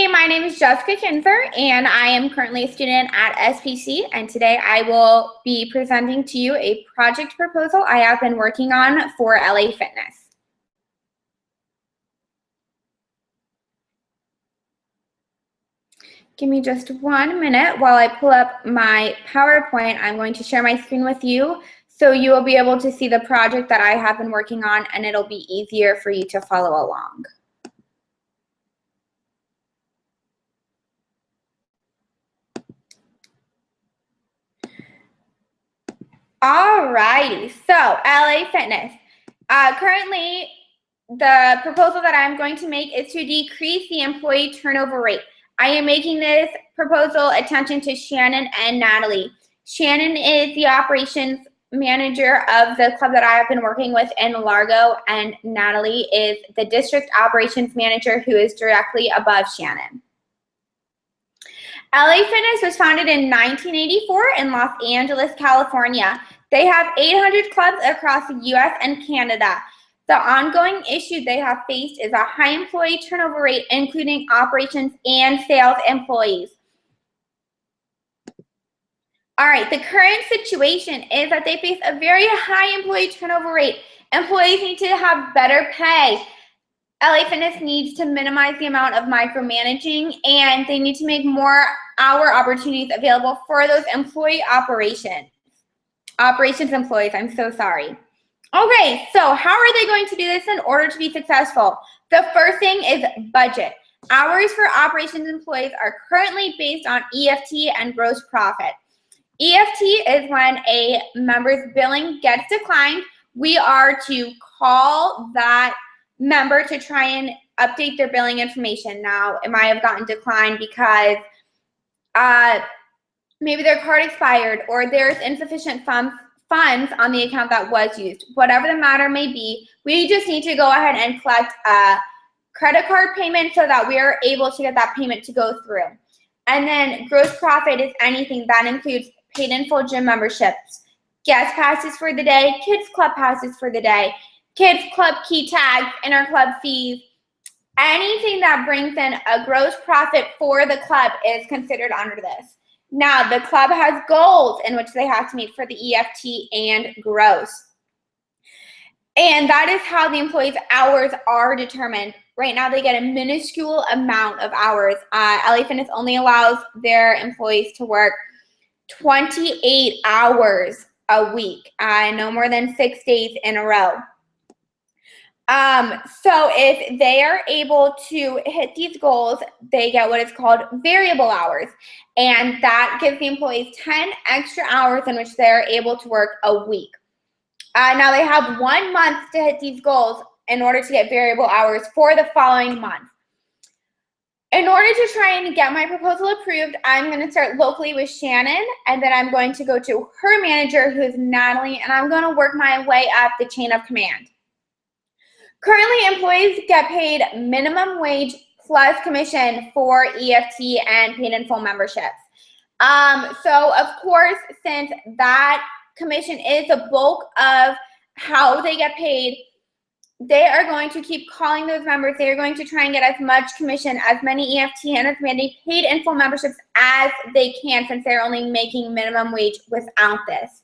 Hey, my name is Jessica Kinzer, and I am currently a student at SPC, and today I will be presenting to you a project proposal I have been working on for LA Fitness. Give me just 1 minute while I pull up my PowerPoint. I'm going to share my screen with you so you will be able to see the project that I have been working on, and it'll be easier for you to follow along. Alrighty, so LA Fitness. Currently, the proposal that I'm going to make is to decrease the employee turnover rate. I am making this proposal attention to Shannon and Natalie. Shannon is the operations manager of the club that I have been working with in Largo, and Natalie is the district operations manager who is directly above Shannon. LA Fitness was founded in 1984 in Los Angeles, California. They have 800 clubs across the US and Canada. The ongoing issue they have faced is a high employee turnover rate, including operations and sales employees. All right, the current situation is that they face a very high employee turnover rate. Employees need to have better pay. LA Fitness needs to minimize the amount of micromanaging, and they need to make more hour opportunities available for those operations employees. I'm so sorry. Okay, so how are they going to do this in order to be successful? The first thing is budget. Hours for operations employees are currently based on EFT and gross profit. EFT is when a member's billing gets declined. We are to call that member to try and update their billing information. Now, it might have gotten declined because maybe their card expired or there's insufficient funds on the account that was used. Whatever the matter may be, we just need to go ahead and collect a credit card payment so that we are able to get that payment to go through. And then gross profit is anything that includes paid in full gym memberships, guest passes for the day, kids club passes for the day, kids club key tags, inter-club fees. Anything that brings in a gross profit for the club is considered under this. Now, the club has goals in which they have to meet for the EFT and gross. And that is how the employees' hours are determined. Right now, they get a minuscule amount of hours. LA Fitness only allows their employees to work 28 hours a week, no more than 6 days in a row. So if they are able to hit these goals, they get what is called variable hours. And that gives the employees 10 extra hours in which they're able to work a week. Now they have 1 month to hit these goals in order to get variable hours for the following month. In order to try and get my proposal approved, I'm going to start locally with Shannon, and then I'm going to go to her manager, who is Natalie, and I'm going to work my way up the chain of command. Currently, employees get paid minimum wage plus commission for EFT and paid in full memberships. So, of course, since that commission is the bulk of how they get paid, they are going to keep calling those members. They are going to try and get as much commission, as many EFT and as many paid in full memberships as they can, since they're only making minimum wage without this.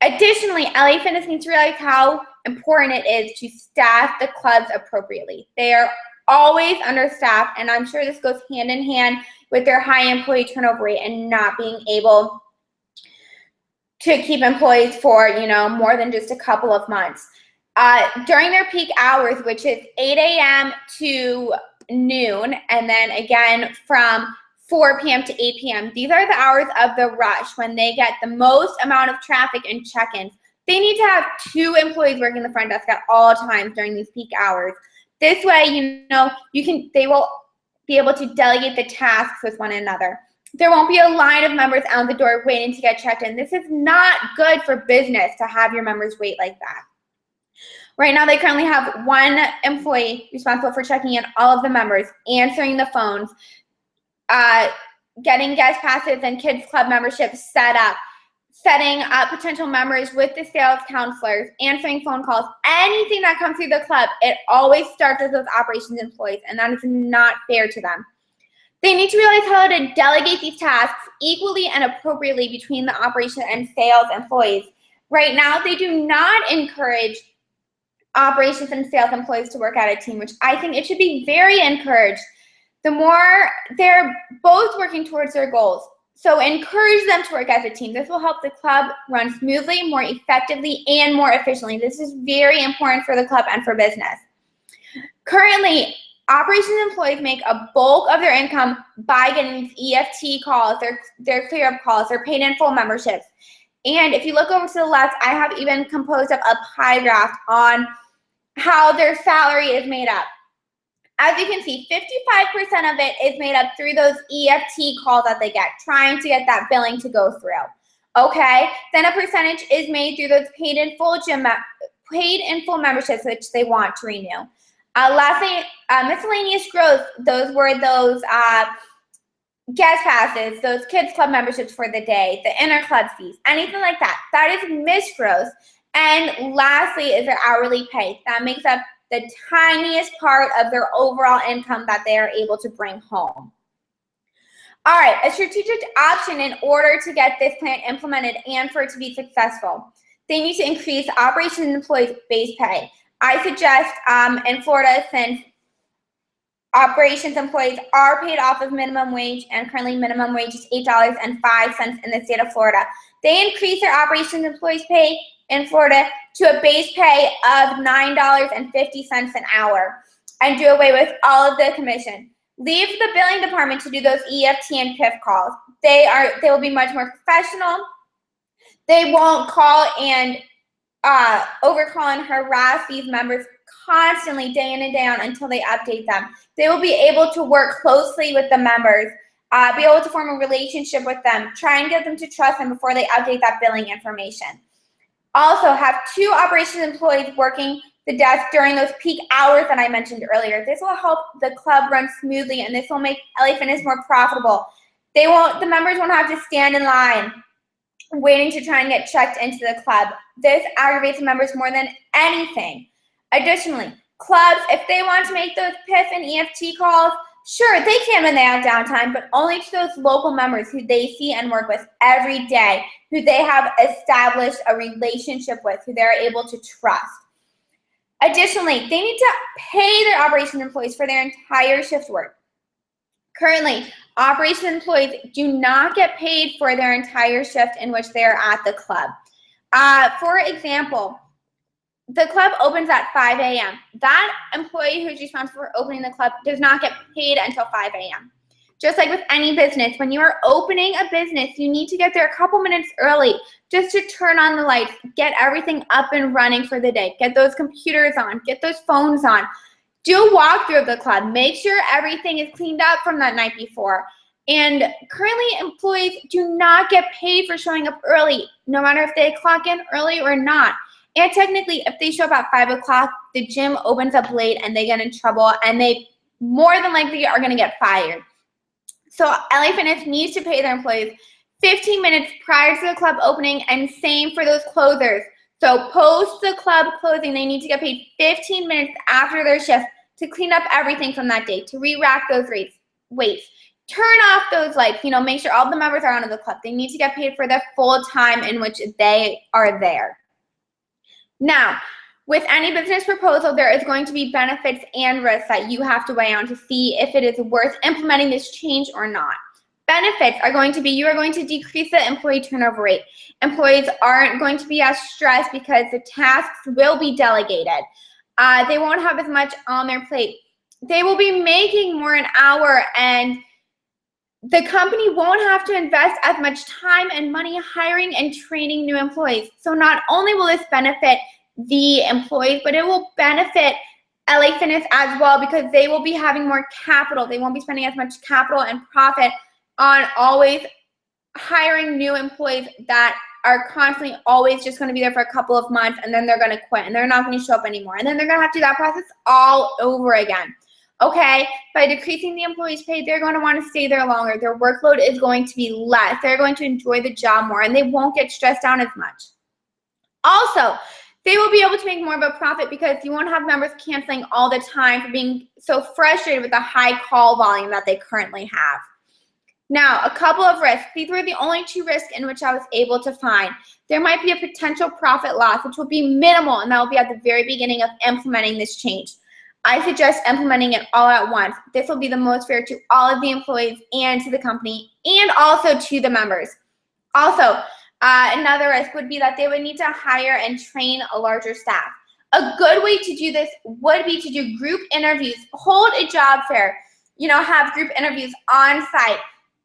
Additionally, LA Fitness needs to realize how important it is to staff the clubs appropriately. They are always understaffed, and I'm sure this goes hand in hand with their high employee turnover rate and not being able to keep employees for, more than just a couple of months. During their peak hours, which is 8 a.m. to noon, and then again from 4 p.m. to 8 p.m. These are the hours of the rush when they get the most amount of traffic and check-ins. They need to have 2 employees working the front desk at all times during these peak hours. This way, they will be able to delegate the tasks with one another. There won't be a line of members out the door waiting to get checked in. This is not good for business to have your members wait like that. Right now, they currently have 1 employee responsible for checking in all of the members, answering the phones, getting guest passes and kids club memberships set up, setting up potential members with the sales counselors, answering phone calls, anything that comes through the club. It always starts with those operations employees, and that is not fair to them. They need to realize how to delegate these tasks equally and appropriately between the operations and sales employees. Right now, they do not encourage operations and sales employees to work at a team, which I think it should be very encouraged. The more they're both working towards their goals. So encourage them to work as a team. This will help the club run smoothly, more effectively, and more efficiently. This is very important for the club and for business. Currently, operations employees make a bulk of their income by getting these EFT calls, their clear-up calls, their paid-in-full memberships. And if you look over to the left, I have even composed up a pie graph on how their salary is made up. As you can see, 55% of it is made up through those EFT calls that they get, trying to get that billing to go through. Okay, then a percentage is made through those paid-in-full memberships, which they want to renew. Lastly, miscellaneous growth, those were those guest passes, those kids club memberships for the day, the inner club fees, anything like that. That is missed growth. And lastly is their hourly pay. That makes up the tiniest part of their overall income that they are able to bring home. All right, a strategic option in order to get this plan implemented and for it to be successful. They need to increase operations employees' base pay. I suggest in Florida, since operations employees are paid off of minimum wage, and currently minimum wage is $8.05 in the state of Florida, they increase their operations employees' pay in Florida to a base pay of $9.50 an hour and do away with all of the commission. Leave the billing department to do those EFT and PIF calls. They will be much more professional. They won't call and overcall and harass these members constantly day in and day out until they update them. They will be able to work closely with the members, be able to form a relationship with them, try and get them to trust them before they update that billing information. Also, have 2 operations employees working the desk during those peak hours that I mentioned earlier. This will help the club run smoothly, and this will make LA Fitness more profitable. The members won't have to stand in line waiting to try and get checked into the club. This aggravates the members more than anything. Additionally, clubs, if they want to make those PIF and EFT calls, sure, they can when they have downtime, but only to those local members who they see and work with every day, who they have established a relationship with, who they're able to trust. Additionally, they need to pay their operations employees for their entire shift work. Currently, operations employees do not get paid for their entire shift in which they are at the club. For example, the club opens at 5 a.m. That employee who's responsible for opening the club does not get paid until 5 a.m. Just like with any business, when you are opening a business, you need to get there a couple minutes early just to turn on the lights, get everything up and running for the day, get those computers on, get those phones on. Do a walkthrough of the club. Make sure everything is cleaned up from that night before. And currently, employees do not get paid for showing up early, no matter if they clock in early or not. And technically, if they show up at 5 o'clock, the gym opens up late and they get in trouble, and they more than likely are going to get fired. So LA Fitness needs to pay their employees 15 minutes prior to the club opening, and same for those closers. So post the club closing, they need to get paid 15 minutes after their shift to clean up everything from that day, to re-rack those weights, turn off those lights, make sure all the members are out of the club. They need to get paid for the full time in which they are there. Now, with any business proposal, there is going to be benefits and risks that you have to weigh on to see if it is worth implementing this change or not. Benefits are going to be, you are going to decrease the employee turnover rate. Employees aren't going to be as stressed because the tasks will be delegated. They won't have as much on their plate. They will be making more an hour, and the company won't have to invest as much time and money hiring and training new employees. So not only will this benefit the employees, but it will benefit LA Fitness as well, because they will be having more capital. They won't be spending as much capital and profit on always hiring new employees that are constantly always just going to be there for a couple of months, and then they're going to quit and they're not going to show up anymore. And then they're going to have to do that process all over again. Okay, by decreasing the employees' pay, they're going to want to stay there longer. Their workload is going to be less. They're going to enjoy the job more, and they won't get stressed out as much. Also, They will be able to make more of a profit because you won't have members canceling all the time for being so frustrated with the high call volume that they currently have. Now, a couple of risks. These were the only 2 risks in which I was able to find. There might be a potential profit loss, which will be minimal, and that will be at the very beginning of implementing this change. I suggest implementing it all at once. This will be the most fair to all of the employees and to the company and also to the members. Also, another risk would be that they would need to hire and train a larger staff. A good way to do this would be to do group interviews, hold a job fair, have group interviews on site,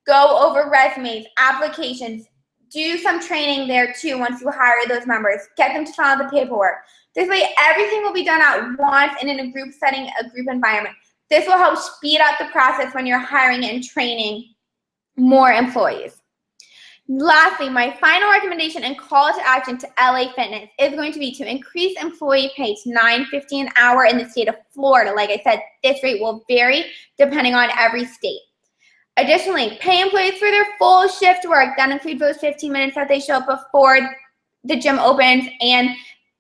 go over resumes, applications, do some training there too once you hire those members, get them to fill out the paperwork. This way, everything will be done at once and in a group setting, a group environment. This will help speed up the process when you're hiring and training more employees. Lastly, my final recommendation and call to action to LA Fitness is going to be to increase employee pay to $9.50 an hour in the state of Florida. Like I said, this rate will vary depending on every state. Additionally, pay employees for their full shift work. That includes those 15 minutes that they show up before the gym opens and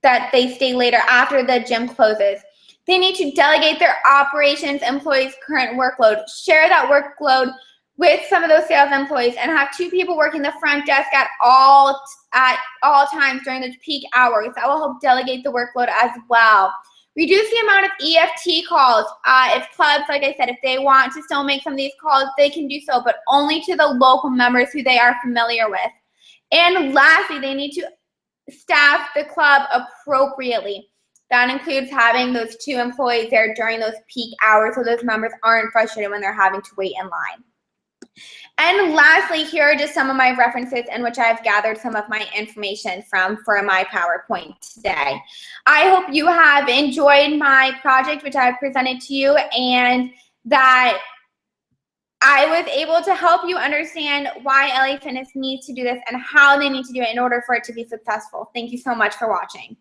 that they stay later after the gym closes. They need to delegate their operations employees' current workload, share that workload with some of those sales employees, and have 2 people working the front desk at all times during those peak hours. That will help delegate the workload as well. Reduce the amount of EFT calls. If clubs, like I said, if they want to still make some of these calls, they can do so, but only to the local members who they are familiar with. And lastly, they need to staff the club appropriately. That includes having those 2 employees there during those peak hours so those members aren't frustrated when they're having to wait in line. And lastly, here are just some of my references in which I've gathered some of my information from for my PowerPoint today. I hope you have enjoyed my project, which I've presented to you, and that I was able to help you understand why LA Fitness needs to do this and how they need to do it in order for it to be successful. Thank you so much for watching.